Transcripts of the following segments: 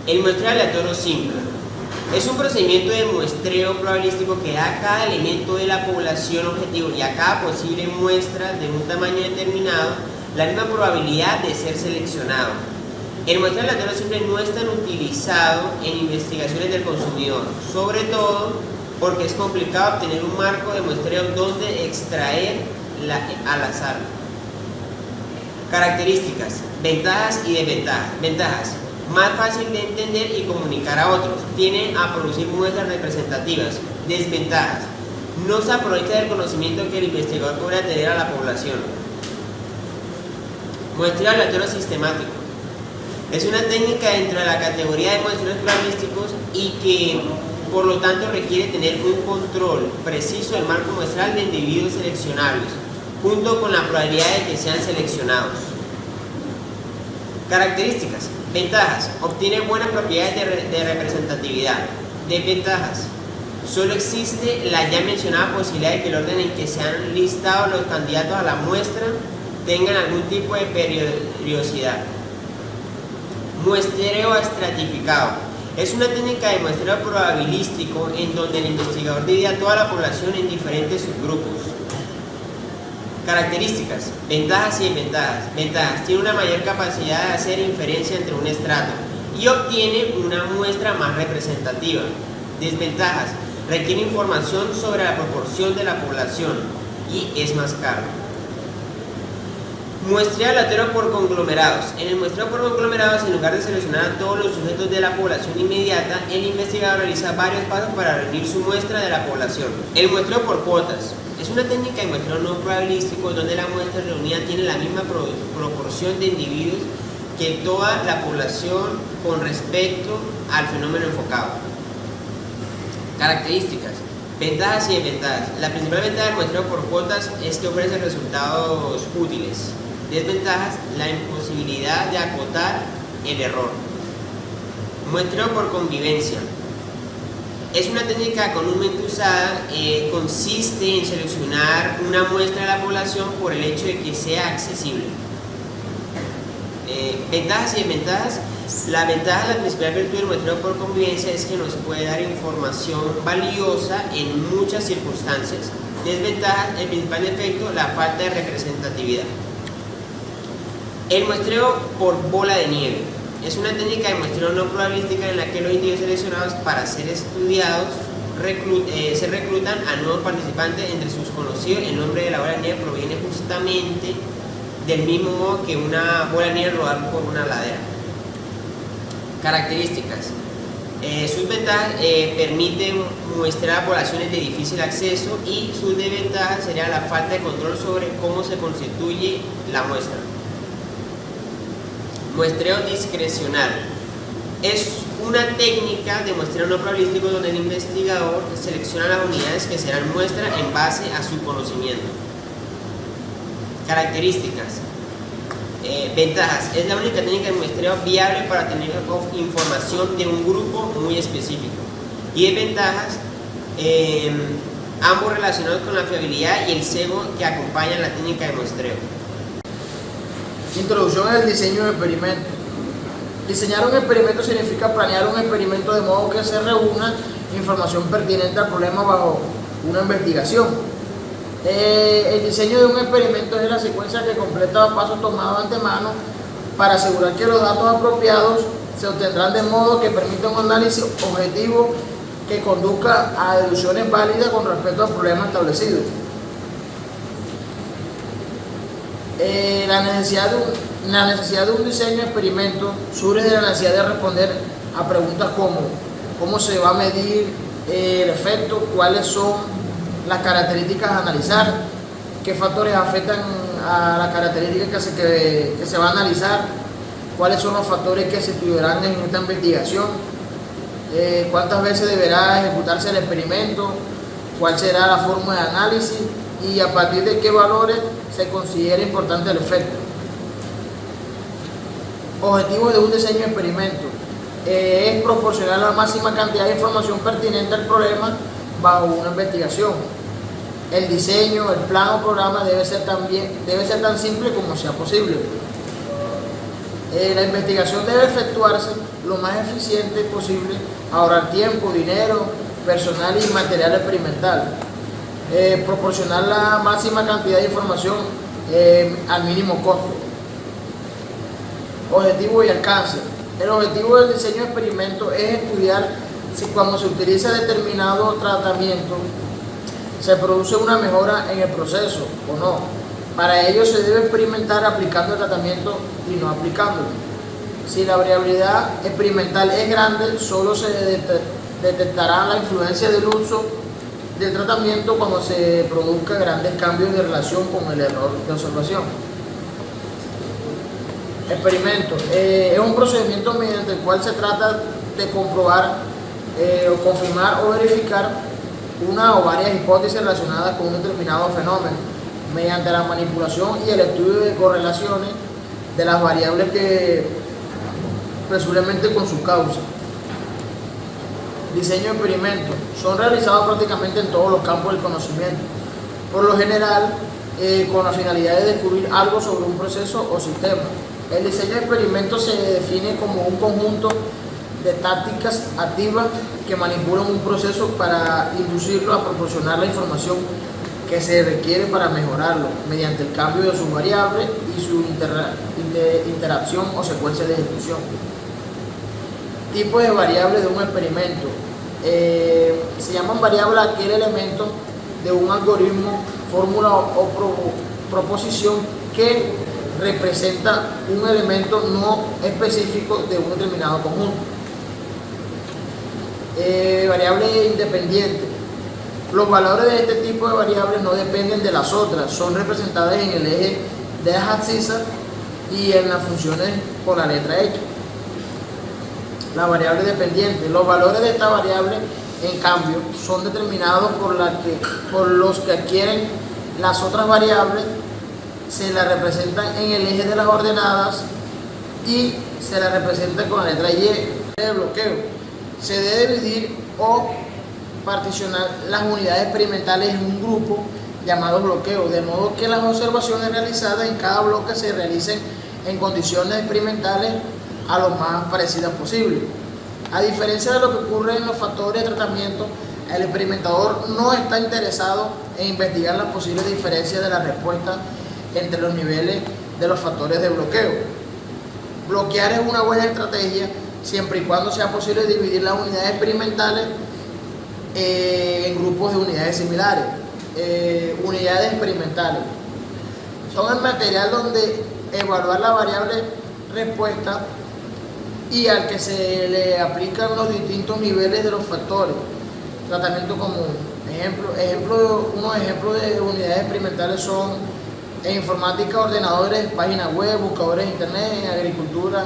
El muestreo aleatorio simple es un procedimiento de muestreo probabilístico que da a cada elemento de la población objetivo y a cada posible muestra de un tamaño determinado la misma probabilidad de ser seleccionado. El muestreo aleatorio simple no es tan utilizado en investigaciones del consumidor, sobre todo porque es complicado obtener un marco de muestreo donde extraer al azar. Características, ventajas y desventajas. Ventajas: más fácil de entender y comunicar a otros, tiene a producir muestras representativas. Desventajas: no se aprovecha del conocimiento que el investigador podría tener a la población. Muestreo aleatorio sistemático es una técnica dentro de la categoría de muestreos probabilísticos y que por lo tanto requiere tener un control preciso del marco muestral de individuos seleccionables junto con la probabilidad de que sean seleccionados. Características. Ventajas: obtiene buenas propiedades de representatividad. Desventajas: solo existe la ya mencionada posibilidad de que el orden en que se han listado los candidatos a la muestra tengan algún tipo de periodicidad. Muestreo estratificado es una técnica de muestreo probabilístico en donde el investigador divide a toda la población en diferentes subgrupos. Características, ventajas y desventajas. Ventajas: tiene una mayor capacidad de hacer inferencia entre un estrato y obtiene una muestra más representativa. Desventajas: requiere información sobre la proporción de la población y es más caro. Muestreo aleatorio por conglomerados. En el muestreo por conglomerados, en lugar de seleccionar a todos los sujetos de la población inmediata, el investigador realiza varios pasos para reunir su muestra de la población. El muestreo por cuotas es una técnica de muestreo no probabilístico donde la muestra reunida tiene la misma proporción de individuos que toda la población con respecto al fenómeno enfocado. Características, ventajas y desventajas. La principal ventaja del muestreo por cuotas es que ofrece resultados útiles. Desventajas: la imposibilidad de acotar el error. Muestreo por convivencia es una técnica comúnmente usada, consiste en seleccionar una muestra de la población por el hecho de que sea accesible. Ventajas y desventajas. La ventaja, la principal virtud del muestreo por convivencia es que nos puede dar información valiosa en muchas circunstancias. Desventajas: el principal defecto, la falta de representatividad. El muestreo por bola de nieve es una técnica de muestreo no probabilística en la que los individuos seleccionados para ser estudiados se reclutan a nuevos participantes entre sus conocidos. El nombre de la bola de nieve proviene justamente del mismo modo que una bola de nieve rodar por una ladera. Características. Sus ventajas: permiten muestrar a poblaciones de difícil acceso y sus desventajas sería la falta de control sobre cómo se constituye la muestra. Muestreo discrecional es una técnica de muestreo no probabilístico donde el investigador selecciona las unidades que serán muestra en base a su conocimiento. Características. Ventajas: es la única técnica de muestreo viable para tener información de un grupo muy específico. Y desventajas: ambos relacionados con la fiabilidad y el sesgo que acompañan la técnica de muestreo. Introducción al diseño de experimento. Diseñar un experimento significa planear un experimento de modo que se reúna información pertinente al problema bajo una investigación. El diseño de un experimento es la secuencia que completa los pasos tomados de antemano para asegurar que los datos apropiados se obtendrán de modo que permita un análisis objetivo que conduzca a deducciones válidas con respecto al problema establecido. La necesidad de un diseño de experimento surge de la necesidad de responder a preguntas como cómo se va a medir el efecto, cuáles son las características a analizar, qué factores afectan a las características que se va a analizar, cuáles son los factores que se estudiarán en esta investigación, cuántas veces deberá ejecutarse el experimento, cuál será la forma de análisis y a partir de qué valores se considera importante el efecto. Objetivos de un diseño de experimento es proporcionar la máxima cantidad de información pertinente al problema bajo una investigación. El diseño, el plan o programa debe ser tan simple como sea posible. La investigación debe efectuarse lo más eficiente posible, ahorrar tiempo, dinero, personal y material experimental, proporcionar la máxima cantidad de información al mínimo costo. Objetivo y alcance. El objetivo del diseño de experimento es estudiar si cuando se utiliza determinado tratamiento se produce una mejora en el proceso o no. Para ello se debe experimentar aplicando el tratamiento y no aplicándolo. Si la variabilidad experimental es grande, solo se detectará la influencia del uso del tratamiento cuando se produzcan grandes cambios de relación con el error de observación. Experimento. Es un procedimiento mediante el cual se trata de comprobar o confirmar o verificar una o varias hipótesis relacionadas con un determinado fenómeno mediante la manipulación y el estudio de correlaciones de las variables que presumiblemente con su causa. Diseño de experimentos. Son realizados prácticamente en todos los campos del conocimiento, por lo general con la finalidad de descubrir algo sobre un proceso o sistema. El diseño de experimentos se define como un conjunto de tácticas activas que manipulan un proceso para inducirlo a proporcionar la información que se requiere para mejorarlo mediante el cambio de sus variables y su interacción o secuencia de ejecución. Tipos de variables de un experimento. Se llaman variable aquel elemento de un algoritmo, fórmula o proposición que representa un elemento no específico de un determinado conjunto. Variable independiente. Los valores de este tipo de variables no dependen de las otras, son representadas en el eje de las abscisas y en las funciones con la letra X. La variable dependiente. Los valores de esta variable, en cambio, son determinados por los que adquieren las otras variables, se la representan en el eje de las ordenadas y se la representa con la letra Y. De bloqueo. Se debe dividir o particionar las unidades experimentales en un grupo llamado bloqueo, de modo que las observaciones realizadas en cada bloque se realicen en condiciones experimentales a lo más parecidas posible. A diferencia de lo que ocurre en los factores de tratamiento, el experimentador no está interesado en investigar las posibles diferencias de la respuesta entre los niveles de los factores de bloqueo. Bloquear es una buena estrategia siempre y cuando sea posible dividir las unidades experimentales en grupos de unidades similares. Unidades experimentales son el material donde evaluar la variable respuesta y al que se le aplican los distintos niveles de los factores. Tratamiento común. Unos ejemplos de unidades experimentales son en informática, ordenadores, páginas web, buscadores de internet; en agricultura,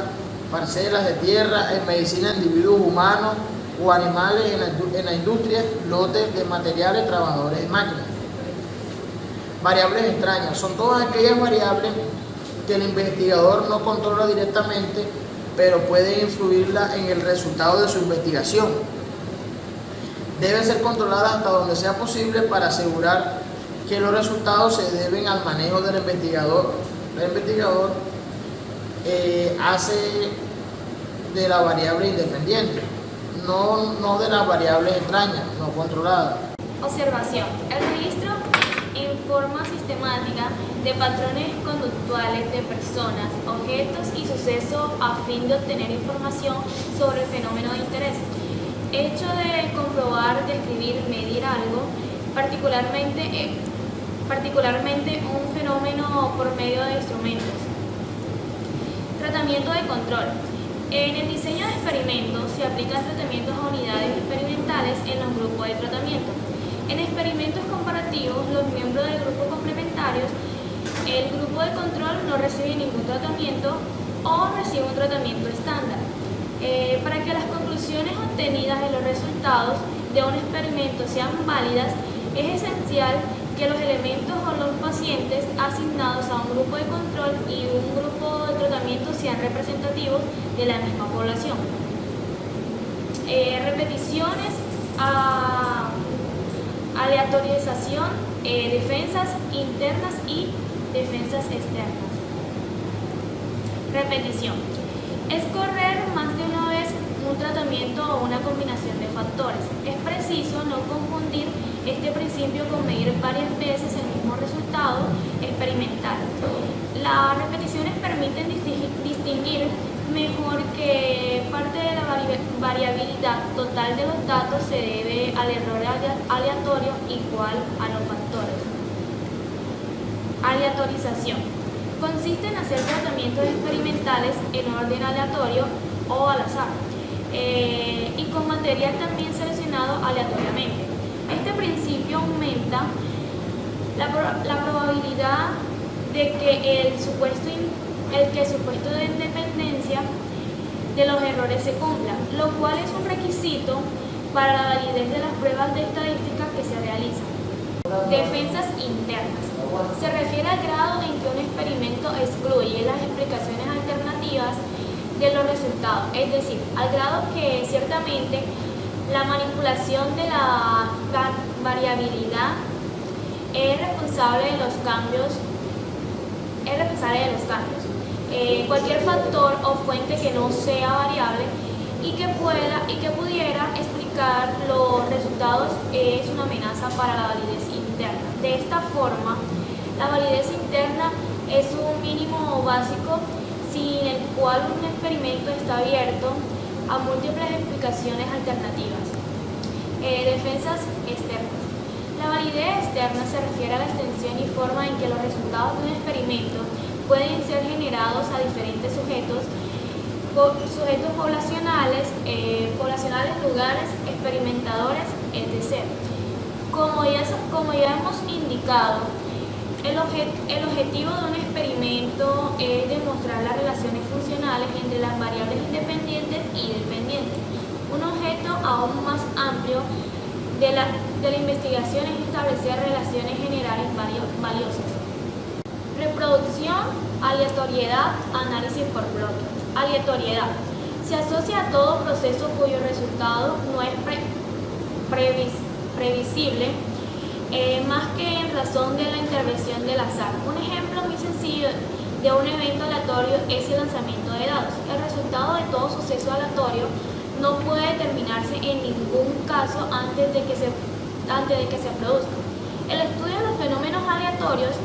parcelas de tierra; en medicina, individuos humanos o animales; en la industria, lotes de materiales, trabajadores y máquinas. Variables extrañas. Son todas aquellas variables que el investigador no controla directamente, pero puede influirla en el resultado de su investigación. Deben ser controladas hasta donde sea posible para asegurar que los resultados se deben al manejo del investigador. El investigador hace de la variable independiente, no de las variables extrañas, no controladas. Observación. El registro en forma sistemática de patrones conductuales de personas, objetos y sucesos a fin de obtener información sobre el fenómeno de interés. Hecho de comprobar, describir, medir algo, particularmente un fenómeno por medio de instrumentos. Tratamiento de control. En el diseño de experimentos se aplican tratamientos a unidades experimentales en los grupos de tratamiento. En experimentos comparativos, los miembros del grupo complementarios, el grupo de control no recibe ningún tratamiento o recibe un tratamiento estándar. Para que las conclusiones obtenidas de los resultados de un experimento sean válidas, es esencial que los elementos o los pacientes asignados a un grupo de control y un grupo de tratamiento sean representativos de la misma población. Repeticiones, aleatorización, defensas internas y defensas externas. Repetición. Es correr más de una vez un tratamiento o una combinación de factores. Es preciso no confundir este principio con medir varias veces el mismo resultado experimental. Las repeticiones permiten distinguir mejor que parte de la variabilidad total de los datos se debe al error aleatorio igual a los factores. Aleatorización. Consiste en hacer tratamientos experimentales en orden aleatorio o al azar y con material también seleccionado aleatoriamente. Este principio aumenta la probabilidad de que el supuesto de independencia de los errores se cumpla, lo cual es un requisito para la validez de las pruebas de estadística que se realizan. Defensas internas. Se refiere al grado en que un experimento excluye las explicaciones alternativas de los resultados, es decir, al grado que ciertamente la manipulación de la variabilidad es responsable de los cambios. Cualquier factor o fuente que no sea variable y que pudiera explicar los resultados es una amenaza para la validez interna. De esta forma, la validez interna es un mínimo básico sin el cual un experimento está abierto a múltiples explicaciones alternativas. Defensas externas. La validez externa se refiere a la extensión y forma en que los resultados de un experimento pueden ser generados a diferentes sujetos poblacionales, lugares, experimentadores, etc. Como ya hemos indicado, el objetivo de un experimento es demostrar las relaciones funcionales entre las variables independientes y dependientes. Un objeto aún más amplio de la investigación es establecer relaciones generales valiosas. Reproducción, aleatoriedad, análisis por bloques. Aleatoriedad. Se asocia a todo proceso cuyo resultado no es previsible, más que en razón de la intervención del azar. Un ejemplo muy sencillo de un evento aleatorio es el lanzamiento de dados. El resultado de todo suceso aleatorio no puede determinarse en ningún caso antes de que se produzca. El estudio de los fenómenos aleatorios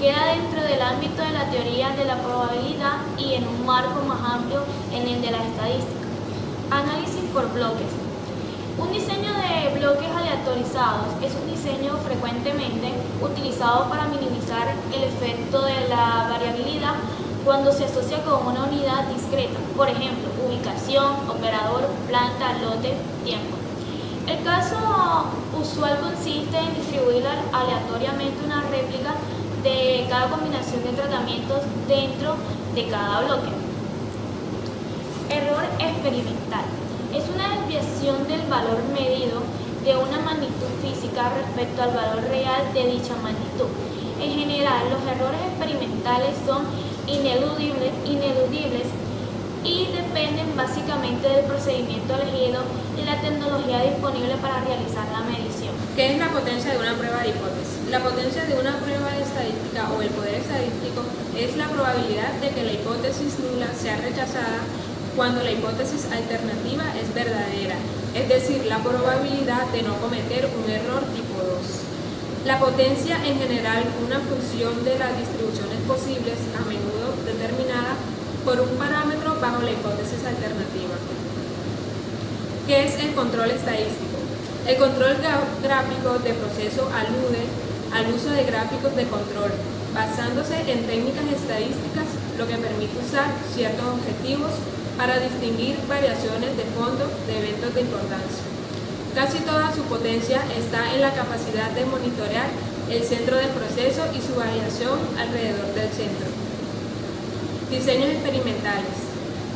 queda dentro del ámbito de la teoría de la probabilidad y en un marco más amplio en el de la estadística. Análisis por bloques. Un diseño de bloques aleatorizados es un diseño frecuentemente utilizado para minimizar el efecto de la variabilidad cuando se asocia con una unidad discreta, por ejemplo, ubicación, operador, planta, lote, tiempo. El caso usual consiste en distribuir aleatoriamente una réplica de cada combinación de tratamientos dentro de cada bloque. Error experimental. Es una desviación del valor medido de una magnitud física respecto al valor real de dicha magnitud. En general, los errores experimentales son ineludibles y dependen básicamente del procedimiento elegido y la tecnología disponible para realizar la medición. ¿Qué es la potencia de una prueba de hipótesis? La potencia de una prueba estadística o el poder estadístico es la probabilidad de que la hipótesis nula sea rechazada cuando la hipótesis alternativa es verdadera, es decir, la probabilidad de no cometer un error tipo 2. La potencia en general, una función de las distribuciones posibles, a menudo determinada por un parámetro bajo la hipótesis alternativa. ¿Qué es el control estadístico? El control gráfico de proceso alude al uso de gráficos de control, basándose en técnicas estadísticas, lo que permite usar ciertos objetivos para distinguir variaciones de fondo de eventos de importancia. Casi toda su potencia está en la capacidad de monitorear el centro del proceso y su variación alrededor del centro. Diseños experimentales.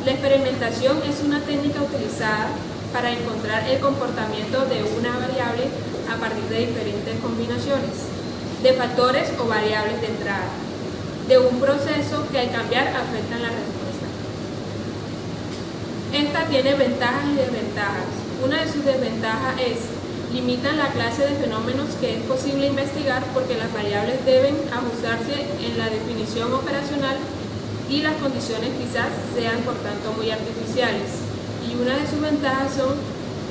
La experimentación es una técnica utilizada para encontrar el comportamiento de una variable a partir de diferentes combinaciones de factores o variables de entrada de un proceso que al cambiar afectan la respuesta. Esta tiene ventajas y desventajas. Una de sus desventajas es limitan la clase de fenómenos que es posible investigar porque las variables deben ajustarse en la definición operacional y las condiciones quizás sean por tanto muy artificiales. Y una de sus ventajas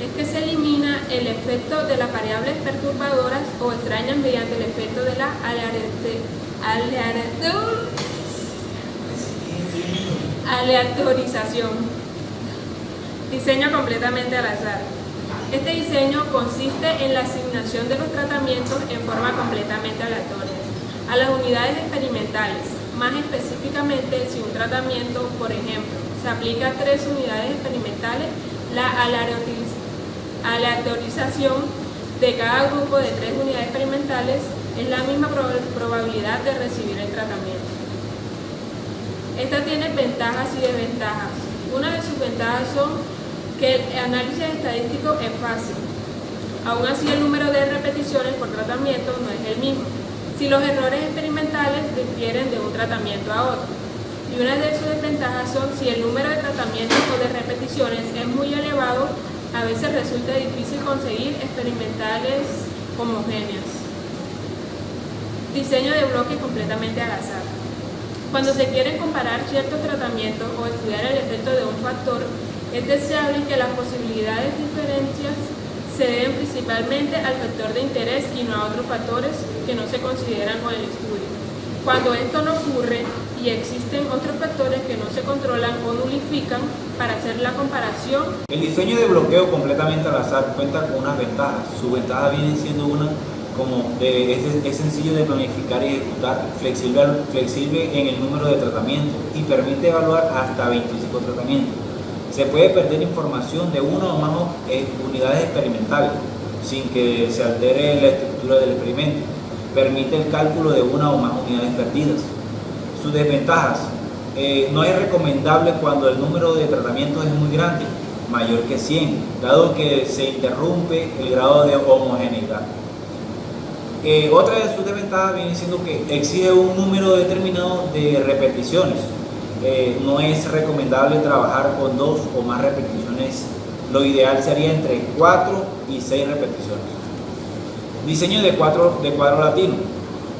es que se elimina el efecto de las variables perturbadoras o extrañas mediante el efecto de la aleatorización. Diseño completamente al azar. Este diseño consiste en la asignación de los tratamientos en forma completamente aleatoria a las unidades experimentales. Más específicamente, si un tratamiento, por ejemplo, se aplica a 3 unidades experimentales, la aleatorización de cada grupo de 3 unidades experimentales es la misma probabilidad de recibir el tratamiento. Esta tiene ventajas y desventajas. Una de sus ventajas son que el análisis estadístico es fácil. Aún así, el número de repeticiones por tratamiento no es el mismo, si los errores experimentales difieren de un tratamiento a otro. Y una de sus desventajas son si el número de tratamientos o de repeticiones es muy elevado, a veces resulta difícil conseguir experimentales homogéneas. Diseño de bloques completamente al azar. Cuando se quieren comparar ciertos tratamientos o estudiar el efecto de un factor, es deseable que las posibilidades diferencias se deben principalmente al factor de interés y no a otros factores que no se consideran con el estudio. Cuando esto no ocurre y existen otros factores que no se controlan o nulifican para hacer la comparación. El diseño de bloqueo completamente al azar cuenta con unas ventajas. Su ventaja viene siendo es sencillo de planificar y ejecutar, flexible en el número de tratamientos y permite evaluar hasta 25 tratamientos. Se puede perder información de una o más unidades experimentales sin que se altere la estructura del experimento. Permite el cálculo de una o más unidades perdidas. Sus desventajas: no es recomendable cuando el número de tratamientos es muy grande, mayor que 100, dado que se interrumpe el grado de homogeneidad. Otra de sus desventajas viene siendo que exige un número determinado de repeticiones. No es recomendable trabajar con 2 o más repeticiones. Lo ideal sería entre 4 y 6 repeticiones. Diseño de cuadro latino.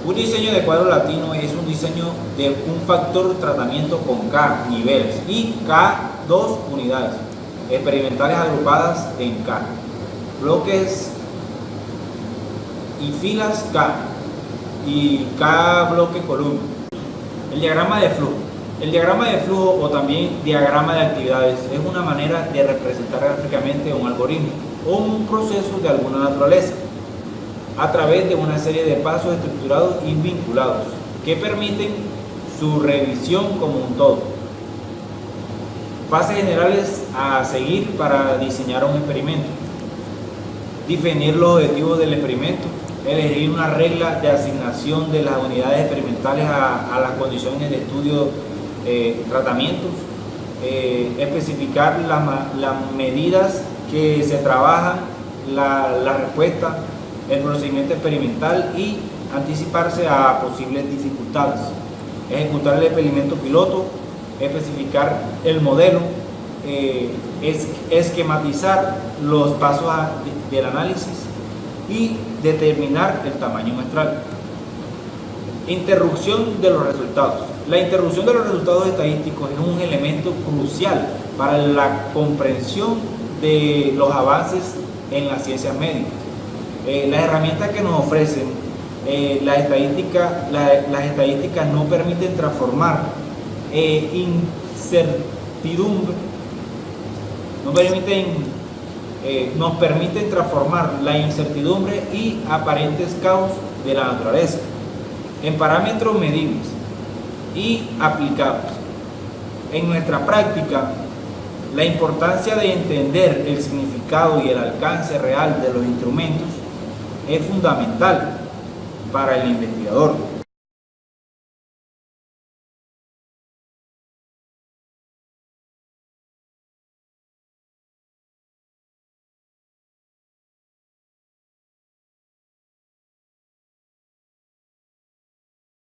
Un diseño de cuadro latino es un diseño de un factor tratamiento con K niveles y K2 unidades experimentales agrupadas en K, bloques y filas K y K bloque columna. El diagrama de flujo. El diagrama de flujo, o también diagrama de actividades, es una manera de representar gráficamente un algoritmo o un proceso de alguna naturaleza a través de una serie de pasos estructurados y vinculados que permiten su revisión como un todo. Fases generales a seguir para diseñar un experimento: definir los objetivos del experimento, elegir una regla de asignación de las unidades experimentales a las condiciones de estudio, tratamientos, especificar las medidas que se trabajan, la respuesta, el procedimiento experimental y anticiparse a posibles dificultades, ejecutar el experimento piloto, especificar el modelo, esquematizar los pasos del análisis y determinar el tamaño muestral. Interrupción de los resultados. La interrupción de los resultados estadísticos es un elemento crucial para la comprensión de los avances en las ciencias médicas. Las herramientas que nos ofrecen las estadísticas no permiten transformar nos permiten transformar la incertidumbre y aparentes caos de la naturaleza en parámetros medibles y aplicables. En nuestra práctica, la importancia de entender el significado y el alcance real de los instrumentos es fundamental para el investigador.